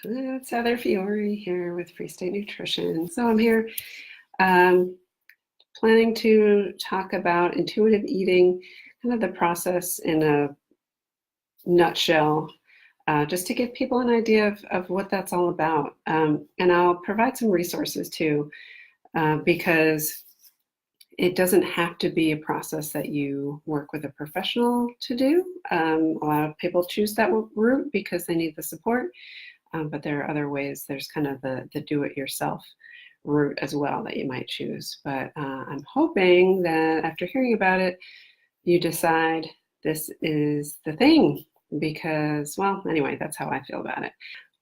It's Heather Fiore here with Free State Nutrition. So I'm here um, planning to talk about intuitive eating, kind of the process in a nutshell, just to give people an idea of what that's all about. And I'll provide some resources too, because it doesn't have to be a process that you work with a professional to do. A lot of people choose that route because they need the support. But there are other ways. There's kind of the do-it-yourself route as well that you might choose. But I'm hoping that after hearing about it, you decide this is the thing because, well, anyway, that's how I feel about it.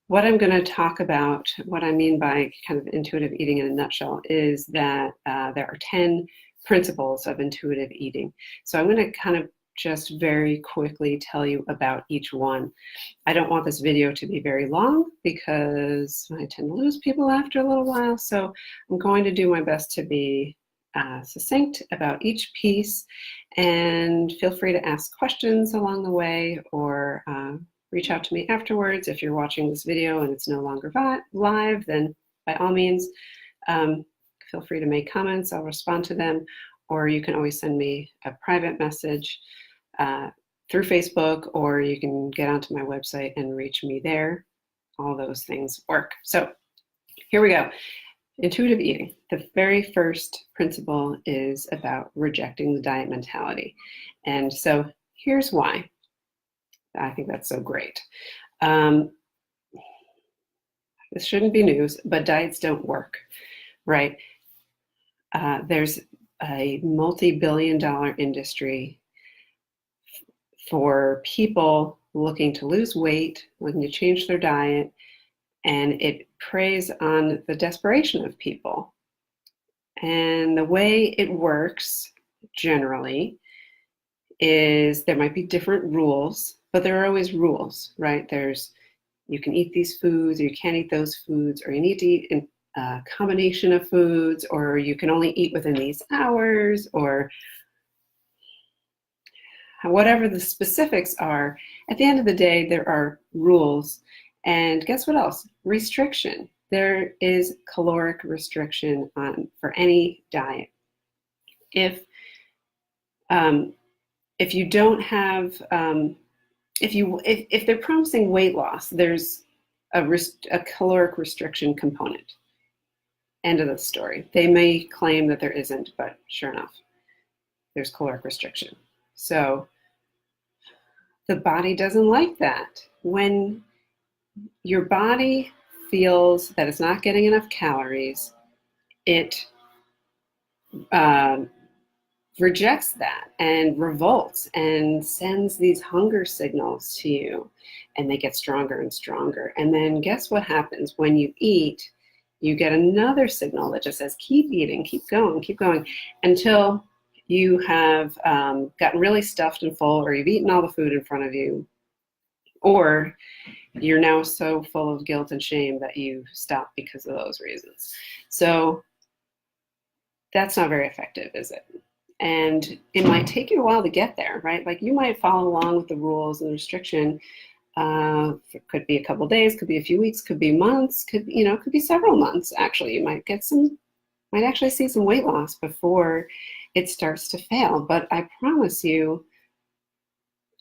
What I'm going to talk about, what I mean by kind of intuitive eating in a nutshell, is that there are 10 principles of intuitive eating. So I'm going to kind of just very quickly tell you about each one. I don't want this video to be very long because I tend to lose people after a little while, so I'm going to do my best to be succinct about each piece, and feel free to ask questions along the way or reach out to me afterwards. If you're watching this video and it's no longer live, then by all means, feel free to make comments. I'll respond to them, or you can always send me a private message through Facebook, or you can get onto my website and reach me there. All those things work. So here we go. Intuitive eating. The very first principle is about rejecting the diet mentality. And so here's why I think that's so great. This shouldn't be news, but diets don't work, right? There's a multi-billion-dollar industry for people looking to lose weight, looking to change their diet, and it preys on the desperation of people. And the way it works generally is there might be different rules, but there are always rules, right? You can eat these foods, or you can't eat those foods, or you need to eat a combination of foods, or you can only eat within these hours, or whatever the specifics are. At the end of the day, there are rules. And guess what else? Restriction. There is caloric restriction for any diet. If you don't have, if they're promising weight loss, there's a caloric restriction component. End of the story. They may claim that there isn't, but sure enough, there's caloric restriction. So the body doesn't like that. When your body feels that it's not getting enough calories, it rejects that and revolts and sends these hunger signals to you, and they get stronger and stronger. And then guess what happens? When you eat, you get another signal that just says, keep eating, keep going, until you have gotten really stuffed and full, or you've eaten all the food in front of you, or you're now so full of guilt and shame that you stop because of those reasons. So that's not very effective, is it? And it might take you a while to get there, right? Like you might follow along with the rules and the restriction. It could be a couple days, could be a few weeks, could be months, could be several months. Actually, you might actually see some weight loss before it starts to fail. But I promise you,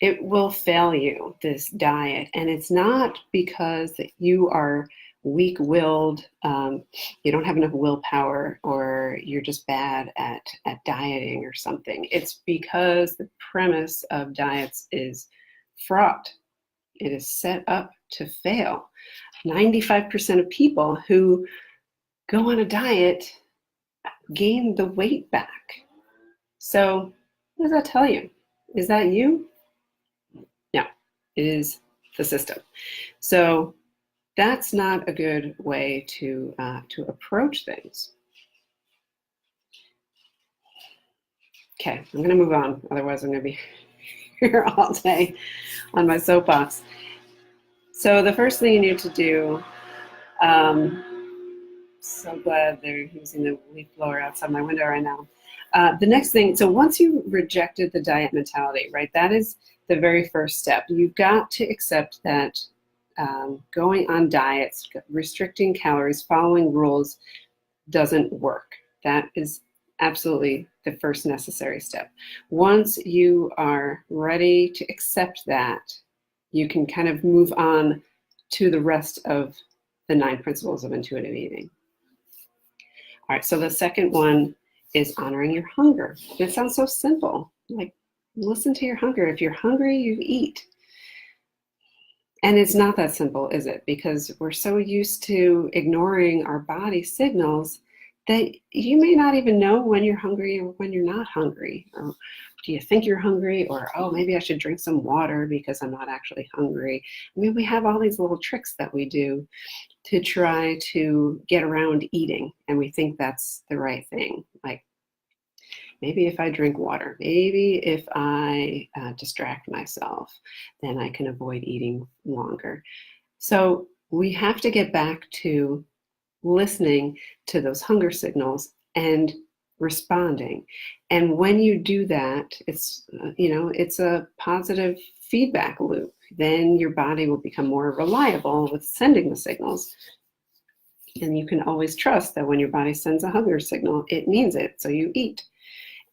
it will fail you, this diet. And it's not because that you are weak-willed, you don't have enough willpower, or you're just bad at dieting or something. It's because the premise of diets is fraught. It is set up to fail. 95% of people who go on a diet gain the weight back. So what does that tell you? Is that you? No, it is the system. So that's not a good way to approach things. Okay, I'm going to move on. Otherwise, I'm going to be here all day on my soapbox. So the first thing you need to do, so glad they're using the leaf blower outside my window right now. The next thing, so once you rejected the diet mentality, right, that is the very first step. You've got to accept that going on diets, restricting calories, following rules doesn't work. That is absolutely the first necessary step. Once you are ready to accept that, you can kind of move on to the rest of the 9 principles of intuitive eating. All right, so the second one is honoring your hunger. It sounds so simple, like listen to your hunger. If you're hungry, you eat. And it's not that simple, is it? Because we're so used to ignoring our body signals that you may not even know when you're hungry or when you're not hungry. Or do you think you're hungry? Or, oh, maybe I should drink some water because I'm not actually hungry. I mean, we have all these little tricks that we do to try to get around eating. And we think that's the right thing. Like, maybe if I drink water, maybe if I distract myself, then I can avoid eating longer. So we have to get back to listening to those hunger signals and responding. And when you do that, it's a positive feedback loop. Then your body will become more reliable with sending the signals. And you can always trust that when your body sends a hunger signal, it means it, so you eat.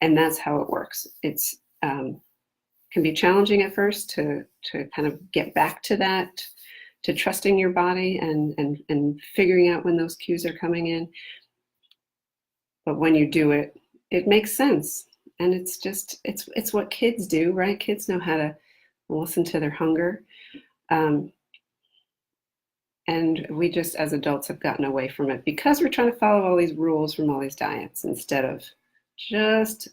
And that's how it works. It's can be challenging at first to kind of get back to that, to trusting your body and figuring out when those cues are coming in. But when you do it, it makes sense. And it's what kids do, right? Kids know how to listen to their hunger. And we just, as adults, have gotten away from it because we're trying to follow all these rules from all these diets instead of just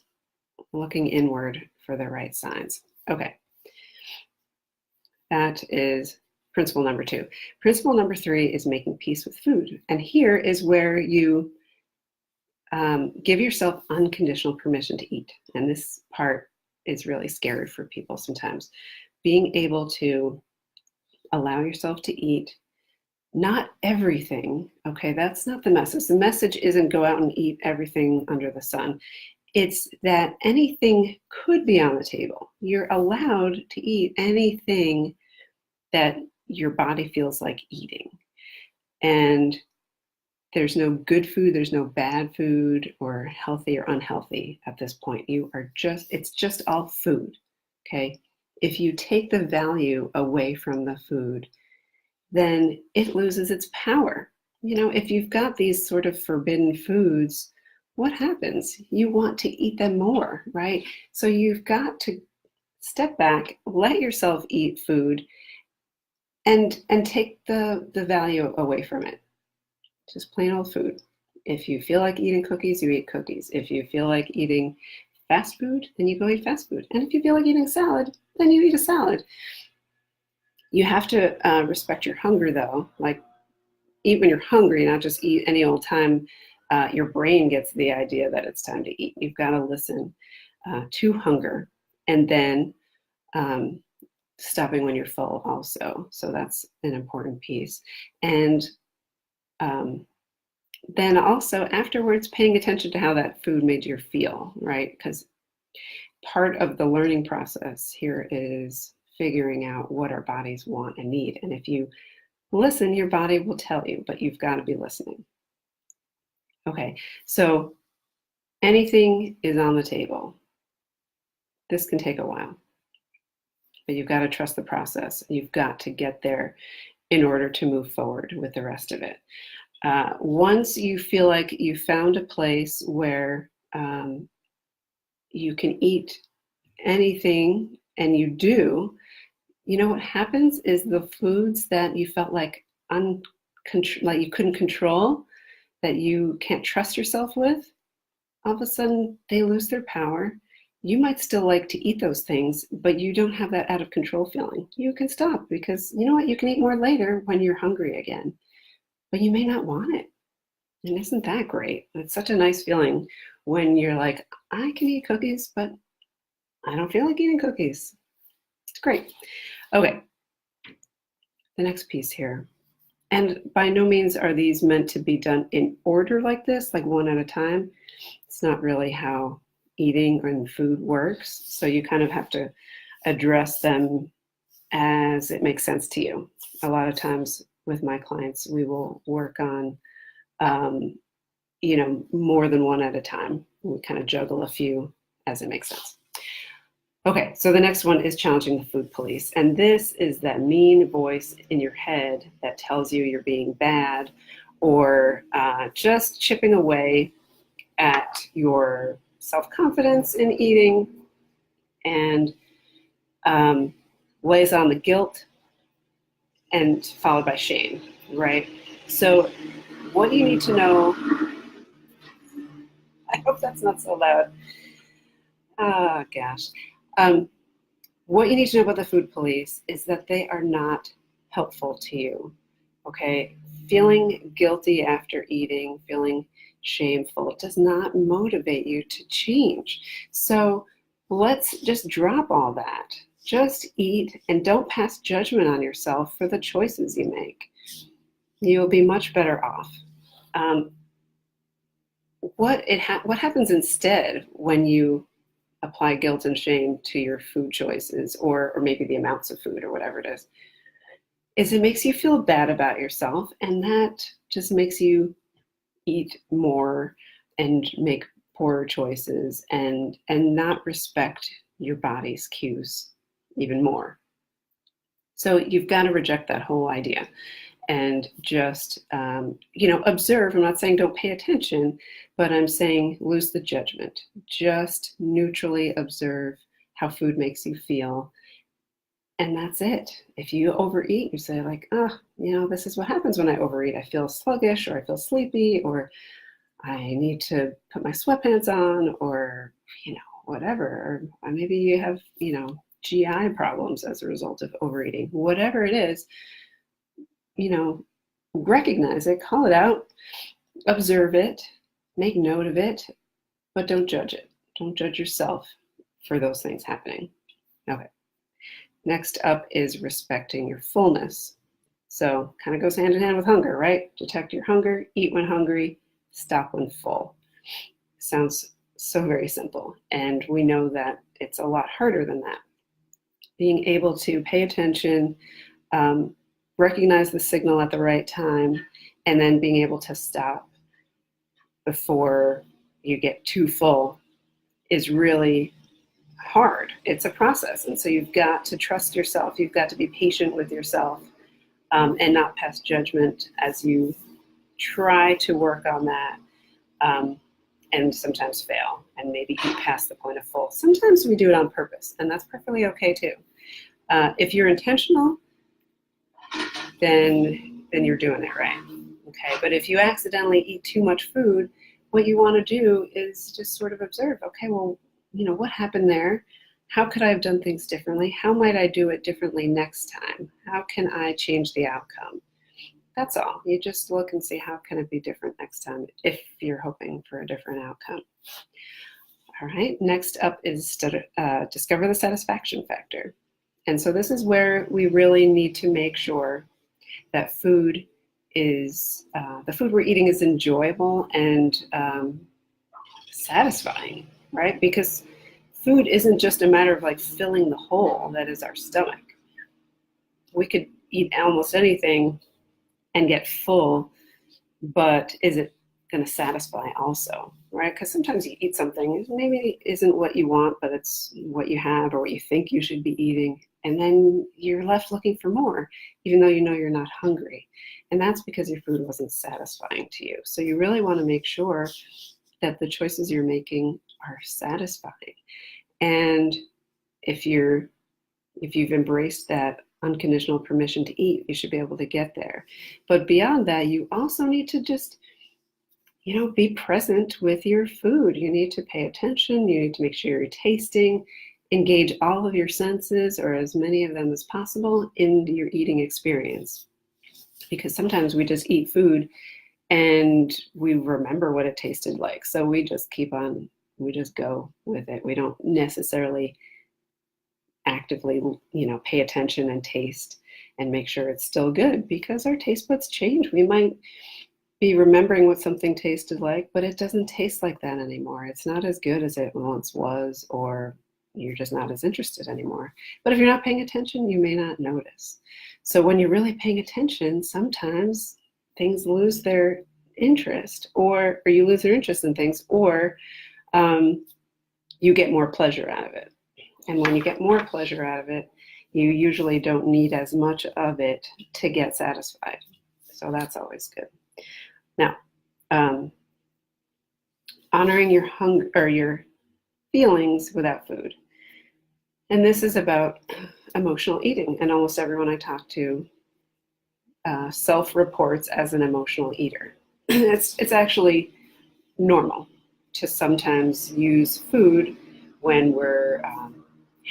looking inward for the right signs. Okay. That is principle number 2. Principle number 3 is making peace with food. And here is where you give yourself unconditional permission to eat. And this part is really scary for people sometimes. Being able to allow yourself to eat, not everything, okay? That's not the message. The message isn't go out and eat everything under the sun. It's that anything could be on the table. You're allowed to eat anything that your body feels like eating. And there's no good food, there's no bad food or healthy or unhealthy at this point. It's just all food, okay? If you take the value away from the food, then it loses its power. You know, if you've got these sort of forbidden foods, what happens? You want to eat them more, right? So you've got to step back, let yourself eat food, and take the value away from it. Just plain old food. If you feel like eating cookies, you eat cookies. If you feel like eating fast food, then you go eat fast food. And if you feel like eating salad, then you eat a salad. You have to respect your hunger, though. Like, eat when you're hungry, not just eat any old time your brain gets the idea that it's time to eat. You've got to listen to hunger, and then stopping when you're full also. So that's an important piece. And then also afterwards, paying attention to how that food made you feel, right? Because part of the learning process here is figuring out what our bodies want and need. And if you listen, your body will tell you, but you've got to be listening. Okay, so anything is on the table. This can take a while, but you've got to trust the process. You've got to get there in order to move forward with the rest of it. Once you feel like you found a place where you can eat anything, and you do, you know what happens is the foods that you felt like you couldn't control, that you can't trust yourself with, all of a sudden they lose their power. You might still like to eat those things, but you don't have that out of control feeling. You can stop because you know what? You can eat more later when you're hungry again, but you may not want it. And isn't that great? It's such a nice feeling when you're like, I can eat cookies, but I don't feel like eating cookies. It's great. Okay, the next piece here. And by no means are these meant to be done in order like this, like one at a time. It's not really how eating and food works. So you kind of have to address them as it makes sense to you. a lot of times with my clients, we will work on, more than one at a time. We kind of juggle a few as it makes sense. Okay, so the next one is challenging the food police. And this is that mean voice in your head that tells you you're being bad, or just chipping away at your self-confidence in eating, and lays on the guilt and followed by shame, right? So what you need to know, I hope that's not so loud. Oh, gosh. What you need to know about the food police is that they are not helpful to you, okay? Feeling guilty after eating, feeling shameful does not motivate you to change. So let's just drop all that. Just eat and don't pass judgment on yourself for the choices you make. You'll be much better off. What happens instead when you apply guilt and shame to your food choices, or maybe the amounts of food or whatever it is it makes you feel bad about yourself, and that just makes you eat more and make poorer choices and not respect your body's cues even more. So you've got to reject that whole idea and just, observe. I'm not saying don't pay attention, but I'm saying lose the judgment. Just neutrally observe how food makes you feel. And that's it. If you overeat, you say like, this is what happens when I overeat. I feel sluggish, or I feel sleepy, or I need to put my sweatpants on, or, whatever. Or maybe you have, GI problems as a result of overeating. Whatever it is, recognize it, call it out, observe it, make note of it, but don't judge it. Don't judge yourself for those things happening. Okay. Next up is respecting your fullness. So kind of goes hand in hand with hunger, right? Detect your hunger, eat when hungry, stop when full. Sounds so very simple. And we know that it's a lot harder than that. Being able to pay attention, recognize the signal at the right time, and then being able to stop before you get too full is really hard. It's a process. And so you've got to trust yourself. You've got to be patient with yourself, and not pass judgment as you try to work on that, and sometimes fail and maybe eat past the point of full. Sometimes we do it on purpose, and that's perfectly okay too. If you're intentional, then you're doing it right. Okay, but if you accidentally eat too much food, what you want to do is just sort of observe, okay, well, what happened there? How could I have done things differently? How might I do it differently next time? How can I change the outcome? That's all. You just look and see, how can it be different next time if you're hoping for a different outcome. All right, next up is discover the satisfaction factor. And so this is where we really need to make sure that the food we're eating is enjoyable and satisfying, right? Because food isn't just a matter of like filling the hole that is our stomach. We could eat almost anything and get full, but is it going to satisfy also, right? Because sometimes you eat something, maybe isn't what you want, but it's what you have or what you think you should be eating. And then you're left looking for more, even though you know you're not hungry. And that's because your food wasn't satisfying to you. So you really want to make sure that the choices you're making are satisfying. And if you've embraced that unconditional permission to eat, you should be able to get there. But beyond that, you also need to just, be present with your food. You need to pay attention. You need to make sure you're tasting, engage all of your senses, or as many of them as possible, in your eating experience. Because sometimes we just eat food and we remember what it tasted like. So we just we just go with it. We don't necessarily actively, pay attention and taste and make sure it's still good, because our taste buds change. We might be remembering what something tasted like, but it doesn't taste like that anymore. It's not as good as it once was, or you're just not as interested anymore. But if you're not paying attention, you may not notice. So when you're really paying attention, sometimes things lose their interest, or you lose your interest in things, or you get more pleasure out of it. And when you get more pleasure out of it, you usually don't need as much of it to get satisfied. So that's always good. Now, honoring your hunger or your feelings without food. And this is about emotional eating. And almost everyone I talk to self-reports as an emotional eater. It's actually normal to sometimes use food when we're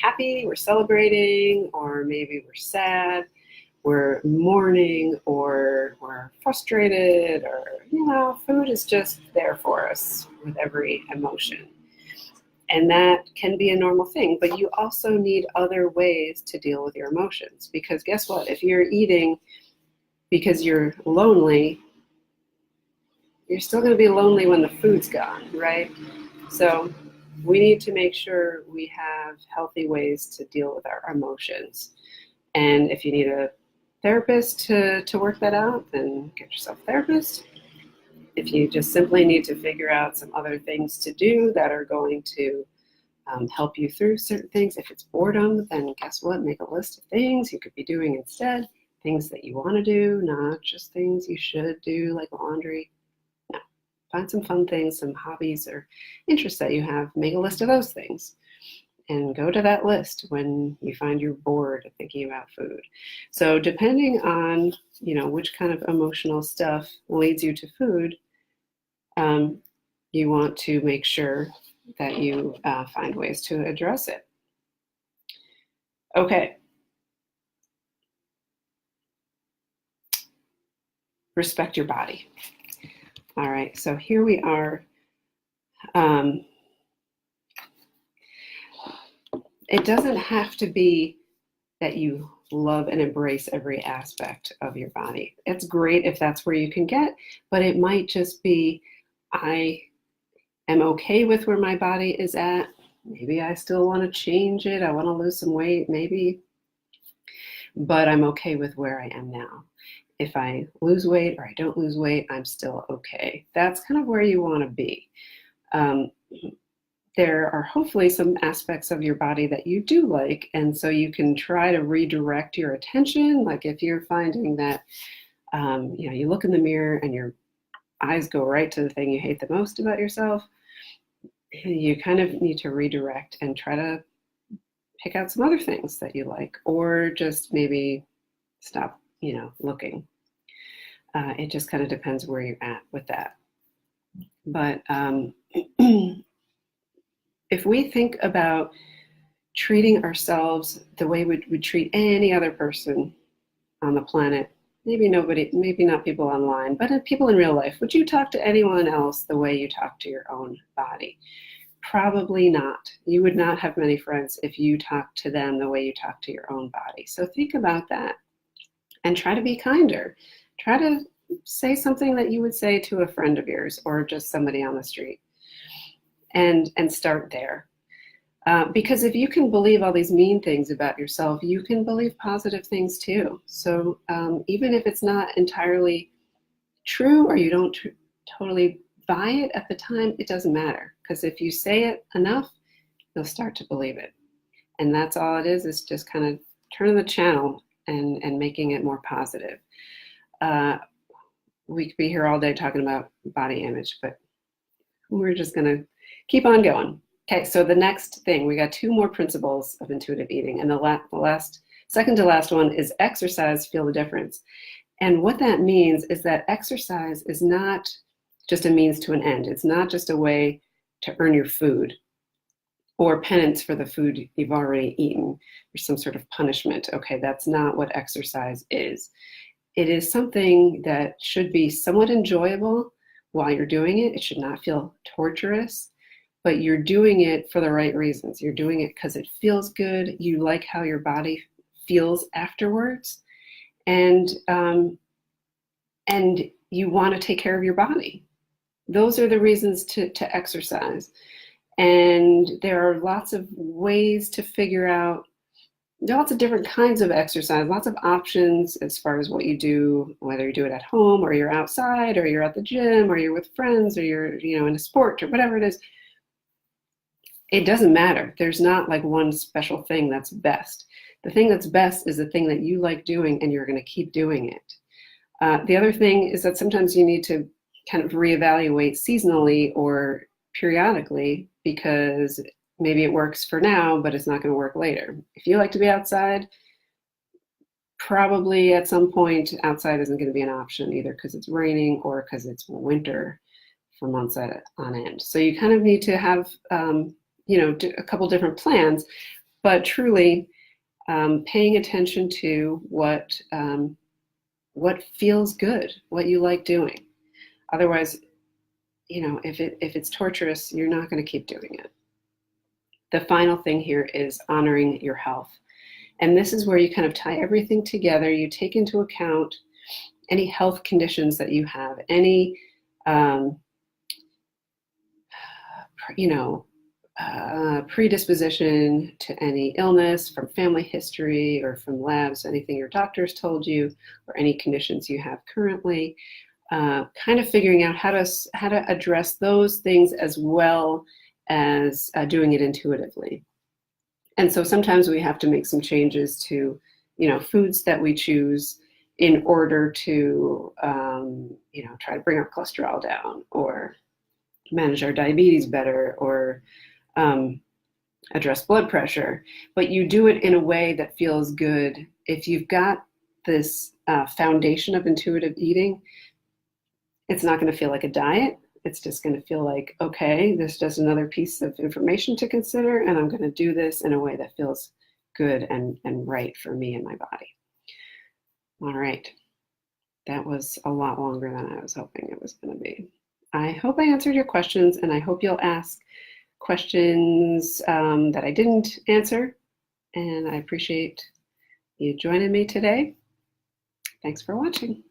happy, we're celebrating, or maybe we're sad, we're mourning, or we're frustrated, or, food is just there for us with every emotion. And that can be a normal thing, but you also need other ways to deal with your emotions. Because guess what? If you're eating because you're lonely, you're still going to be lonely when the food's gone, right? So we need to make sure we have healthy ways to deal with our emotions. And if you need a therapist to work that out, then get yourself a therapist. If you just simply need to figure out some other things to do that are going to help you through certain things, if it's boredom, then guess what? Make a list of things you could be doing instead, things that you want to do, not just things you should do, like laundry. No, find some fun things, some hobbies or interests that you have, make a list of those things. And go to that list when you find you're bored thinking about food. So depending on, which kind of emotional stuff leads you to food, you want to make sure that you find ways to address it. Okay. Respect your body. All right, so here we are. It doesn't have to be that you love and embrace every aspect of your body. It's great if that's where you can get, but it might just be, I am okay with where my body is at. Maybe I still want to change it. I want to lose some weight, maybe, but I'm okay with where I am now. If I lose weight or I don't lose weight, I'm still okay. That's kind of where you want to be. There are hopefully some aspects of your body that you do like, and so you can try to redirect your attention. Like if you're finding that, you look in the mirror and your eyes go right to the thing you hate the most about yourself, you kind of need to redirect and try to pick out some other things that you like, or just maybe stop, looking. It just kind of depends where you're at with that. But if we think about treating ourselves the way we would treat any other person on the planet, maybe not people online, but people in real life, would you talk to anyone else the way you talk to your own body? Probably not. You would not have many friends if you talk to them the way you talk to your own body. So think about that and try to be kinder. Try to say something that you would say to a friend of yours or just somebody on the street, and start there. Because if you can believe all these mean things about yourself, you can believe positive things too. So even if it's not entirely true or you don't totally buy it at the time, it doesn't matter. Because if you say it enough, you'll start to believe it. And that's all it is just kind of turning the channel and making it more positive. We could be here all day talking about body image, but we're just going to keep on going. Okay, so the next thing, we got 2 more principles of intuitive eating. And the second to last one is exercise, feel the difference. And what that means is that exercise is not just a means to an end. It's not just a way to earn your food or penance for the food you've already eaten or some sort of punishment. Okay, that's not what exercise is. It is something that should be somewhat enjoyable while you're doing it. It should not feel torturous, but you're doing it for the right reasons. You're doing it because it feels good. You like how your body feels afterwards, and you want to take care of your body. Those are the reasons to exercise. And there are lots of ways to figure out, there are lots of different kinds of exercise, lots of options as far as what you do, whether you do it at home or you're outside or you're at the gym or you're with friends or you're, in a sport or whatever it is. It doesn't matter. There's not like one special thing that's best. The thing that's best is the thing that you like doing and you're going to keep doing it. The other thing is that sometimes you need to kind of reevaluate seasonally or periodically, because maybe it works for now, but it's not going to work later. If you like to be outside, probably at some point outside isn't going to be an option, either because it's raining or because it's winter for months on end. So you kind of need to have a couple different plans, but truly paying attention to what feels good, what you like doing. Otherwise, if it's torturous, you're not going to keep doing it. The final thing here is honoring your health. And this is where you kind of tie everything together. You take into account any health conditions that you have, any, predisposition to any illness from family history or from labs, anything your doctors told you, or any conditions you have currently. Kind of figuring out how to address those things as well as doing it intuitively. And so sometimes we have to make some changes to, foods that we choose in order to, try to bring our cholesterol down or manage our diabetes better or address blood pressure. But you do it in a way that feels good. If you've got this foundation of intuitive eating, it's not going to feel like a diet. It's just going to feel like, okay, there's just another piece of information to consider, and I'm going to do this in a way that feels good and right for me and my body. All right. That was a lot longer than I was hoping it was going to be. I hope I answered your questions, and I hope you'll ask questions that I didn't answer. And I appreciate you joining me today. Thanks for watching.